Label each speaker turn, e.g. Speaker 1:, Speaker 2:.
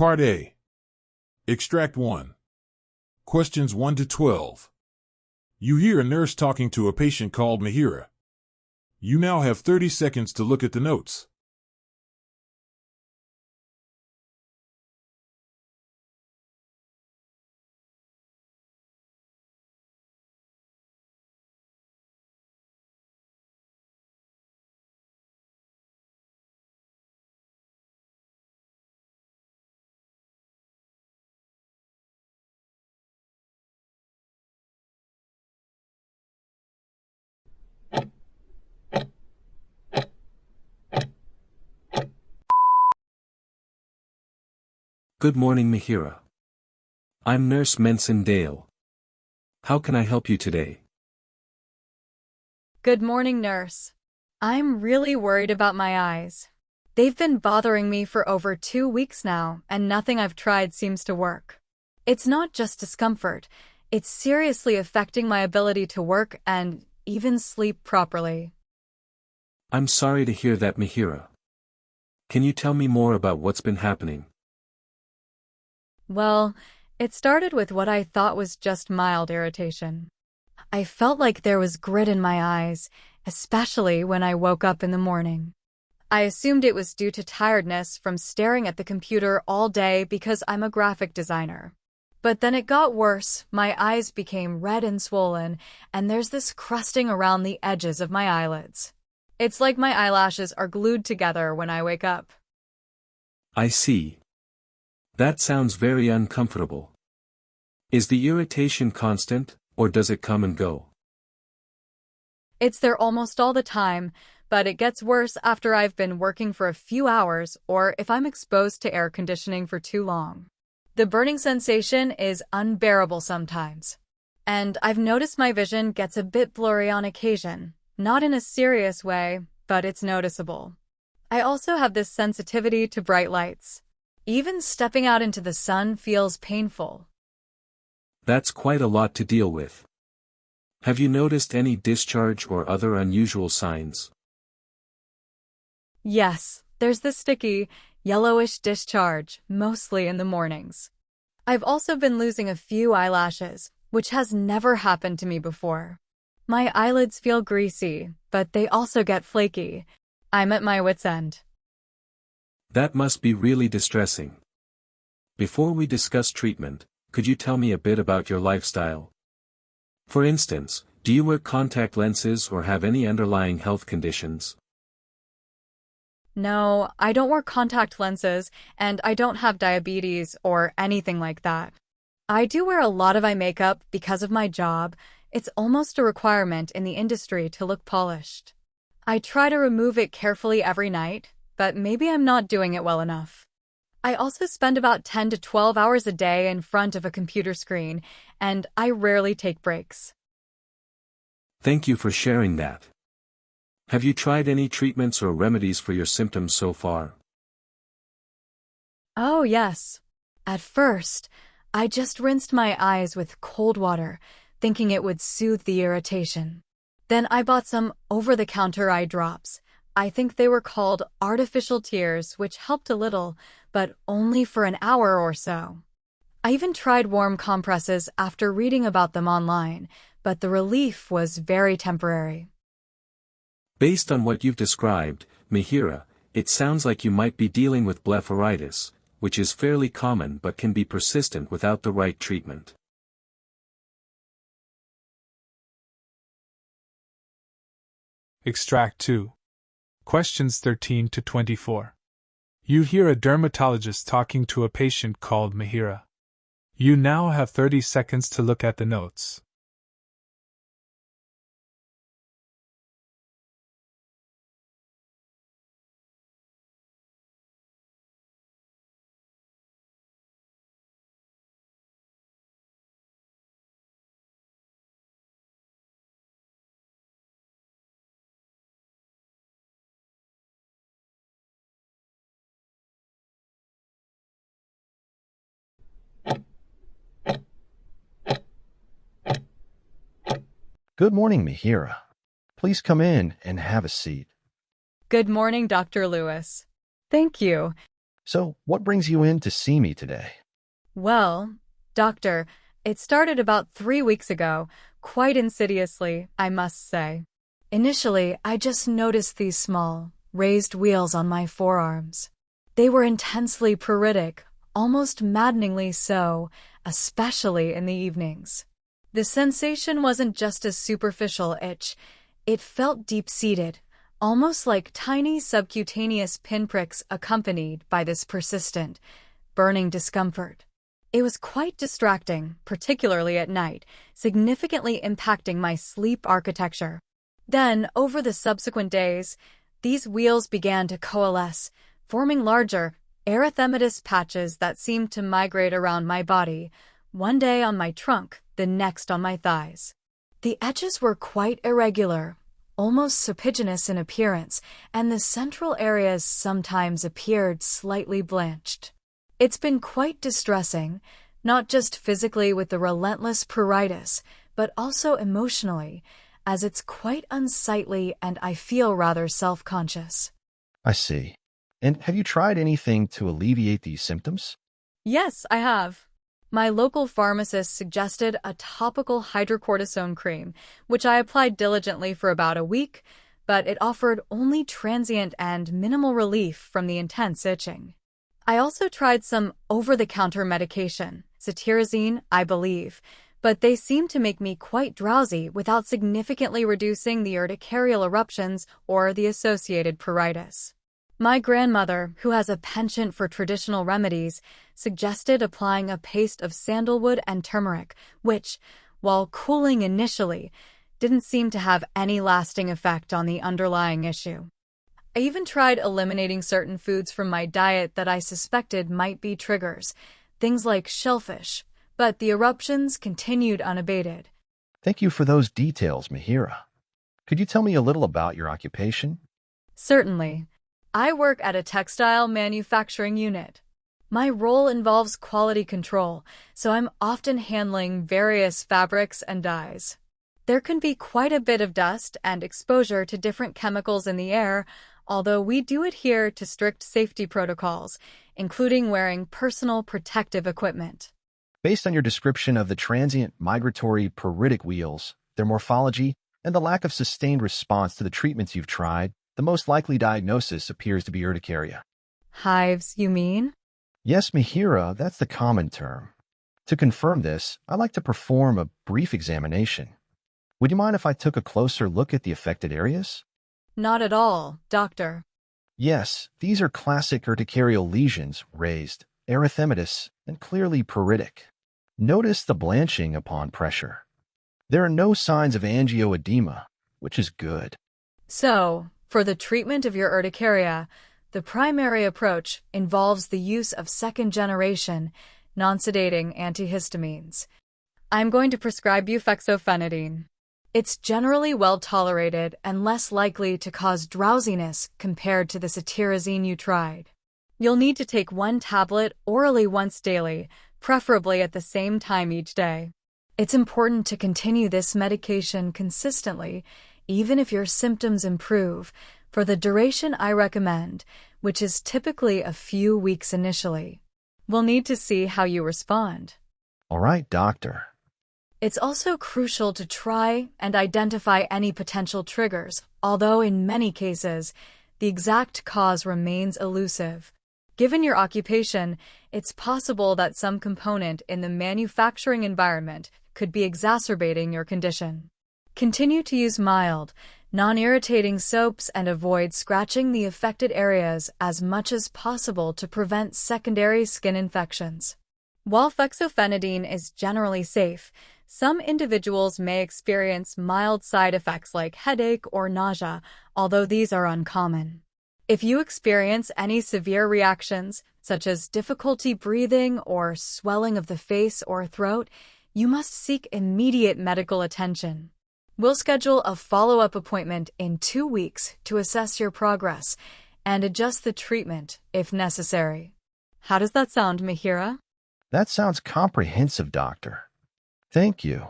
Speaker 1: Part A. Extract 1. Questions 1 to 12. You hear a nurse talking to a patient called Mihiraa. You now have 30 seconds to look at the notes.
Speaker 2: Good morning, Mihiraa. I'm Nurse Menson Dale. How can I help you today?
Speaker 3: Good morning, nurse. I'm really worried about my eyes. They've been bothering me for over 2 weeks now, and nothing I've tried seems to work. It's not just discomfort, it's seriously affecting my ability to work and even sleep properly.
Speaker 2: I'm sorry to hear that, Mihiraa. Can you tell me more about what's been happening?
Speaker 3: Well, it started with what I thought was just mild irritation. I felt like there was grit in my eyes, especially when I woke up in the morning. I assumed it was due to tiredness from staring at the computer all day because I'm a graphic designer. But then it got worse, my eyes became red and swollen, and there's this crusting around the edges of my eyelids. It's like my eyelashes are glued together when I wake up.
Speaker 2: I see. That sounds very uncomfortable. Is the irritation constant, or does it come and go?
Speaker 3: It's there almost all the time, but it gets worse after I've been working for a few hours or if I'm exposed to air conditioning for too long. The burning sensation is unbearable sometimes. And I've noticed my vision gets a bit blurry on occasion, not in a serious way, but it's noticeable. I also have this sensitivity to bright lights. Even stepping out into the sun feels painful.
Speaker 2: That's quite a lot to deal with. Have you noticed any discharge or other unusual signs?
Speaker 3: Yes, there's this sticky, yellowish discharge, mostly in the mornings. I've also been losing a few eyelashes, which has never happened to me before. My eyelids feel greasy, but they also get flaky. I'm at my wit's end.
Speaker 2: That must be really distressing. Before we discuss treatment, could you tell me a bit about your lifestyle? For instance, do you wear contact lenses or have any underlying health conditions?
Speaker 3: No, I don't wear contact lenses, and I don't have diabetes or anything like that. I do wear a lot of eye makeup because of my job. It's almost a requirement in the industry to look polished. I try to remove it carefully every night, but maybe I'm not doing it well enough. I also spend about 10 to 12 hours a day in front of a computer screen, and I rarely take breaks.
Speaker 2: Thank you for sharing that. Have you tried any treatments or remedies for your symptoms so far?
Speaker 3: Oh, yes. At first, I just rinsed my eyes with cold water, thinking it would soothe the irritation. Then I bought some over-the-counter eye drops. I think they were called artificial tears, which helped a little, but only for an hour or so. I even tried warm compresses after reading about them online, but the relief was very temporary.
Speaker 2: Based on what you've described, Mihiraa, it sounds like you might be dealing with blepharitis, which is fairly common but can be persistent without the right treatment.
Speaker 4: Extract 2. Questions 13 to 24. You hear a dermatologist talking to a patient called Mihiraa. You now have 30 seconds to look at the notes.
Speaker 5: Good morning, Mihiraa. Please come in and have a seat.
Speaker 3: Good morning, Dr. Lewis. Thank you.
Speaker 5: So, what brings you in to see me today?
Speaker 3: Well, doctor, it started about 3 weeks ago, quite insidiously, I must say. Initially, I just noticed these small, raised wheals on my forearms. They were intensely pruritic, almost maddeningly so, especially in the evenings. The sensation wasn't just a superficial itch, it felt deep-seated, almost like tiny subcutaneous pinpricks accompanied by this persistent, burning discomfort. It was quite distracting, particularly at night, significantly impacting my sleep architecture. Then, over the subsequent days, these wheals began to coalesce, forming larger, erythematous patches that seemed to migrate around my body, one day on my trunk, the next on my thighs. The edges were quite irregular, almost serpiginous in appearance, and the central areas sometimes appeared slightly blanched. It's been quite distressing, not just physically with the relentless pruritus, but also emotionally, as it's quite unsightly and I feel rather self-conscious.
Speaker 5: I see. And have you tried anything to alleviate these symptoms?
Speaker 3: Yes, I have. My local pharmacist suggested a topical hydrocortisone cream, which I applied diligently for about a week, but it offered only transient and minimal relief from the intense itching. I also tried some over-the-counter medication, cetirizine, I believe, but they seemed to make me quite drowsy without significantly reducing the urticarial eruptions or the associated pruritus. My grandmother, who has a penchant for traditional remedies, suggested applying a paste of sandalwood and turmeric, which, while cooling initially, didn't seem to have any lasting effect on the underlying issue. I even tried eliminating certain foods from my diet that I suspected might be triggers, things like shellfish, but the eruptions continued unabated.
Speaker 5: Thank you for those details, Mihiraa. Could you tell me a little about your occupation?
Speaker 3: Certainly. I work at a textile manufacturing unit. My role involves quality control, so I'm often handling various fabrics and dyes. There can be quite a bit of dust and exposure to different chemicals in the air, although we do adhere to strict safety protocols, including wearing personal protective equipment.
Speaker 5: Based on your description of the transient migratory pruritic wheals, their morphology, and the lack of sustained response to the treatments you've tried, the most likely diagnosis appears to be urticaria.
Speaker 3: Hives, you mean?
Speaker 5: Yes, Mihiraa, that's the common term. To confirm this, I'd like to perform a brief examination. Would you mind if I took a closer look at the affected areas?
Speaker 3: Not at all, doctor.
Speaker 5: Yes, these are classic urticarial lesions, raised, erythematous, and clearly pruritic. Notice the blanching upon pressure. There are no signs of angioedema, which is good.
Speaker 3: So, for the treatment of your urticaria, the primary approach involves the use of second-generation, non-sedating antihistamines. I'm going to prescribe you fexofenadine. It's generally well-tolerated and less likely to cause drowsiness compared to the cetirizine you tried. You'll need to take 1 tablet orally once daily, preferably at the same time each day. It's important to continue this medication consistently, even if your symptoms improve, for the duration I recommend, which is typically a few weeks initially. We'll need to see how you respond.
Speaker 5: All right, doctor.
Speaker 3: It's also crucial to try and identify any potential triggers, although in many cases, the exact cause remains elusive. Given your occupation, it's possible that some component in the manufacturing environment could be exacerbating your condition. Continue to use mild, non-irritating soaps and avoid scratching the affected areas as much as possible to prevent secondary skin infections. While fexofenadine is generally safe, some individuals may experience mild side effects like headache or nausea, although these are uncommon. If you experience any severe reactions, such as difficulty breathing or swelling of the face or throat, you must seek immediate medical attention. We'll schedule a follow-up appointment in 2 weeks to assess your progress and adjust the treatment if necessary. How does that sound, Mihiraa?
Speaker 5: That sounds comprehensive, doctor. Thank you.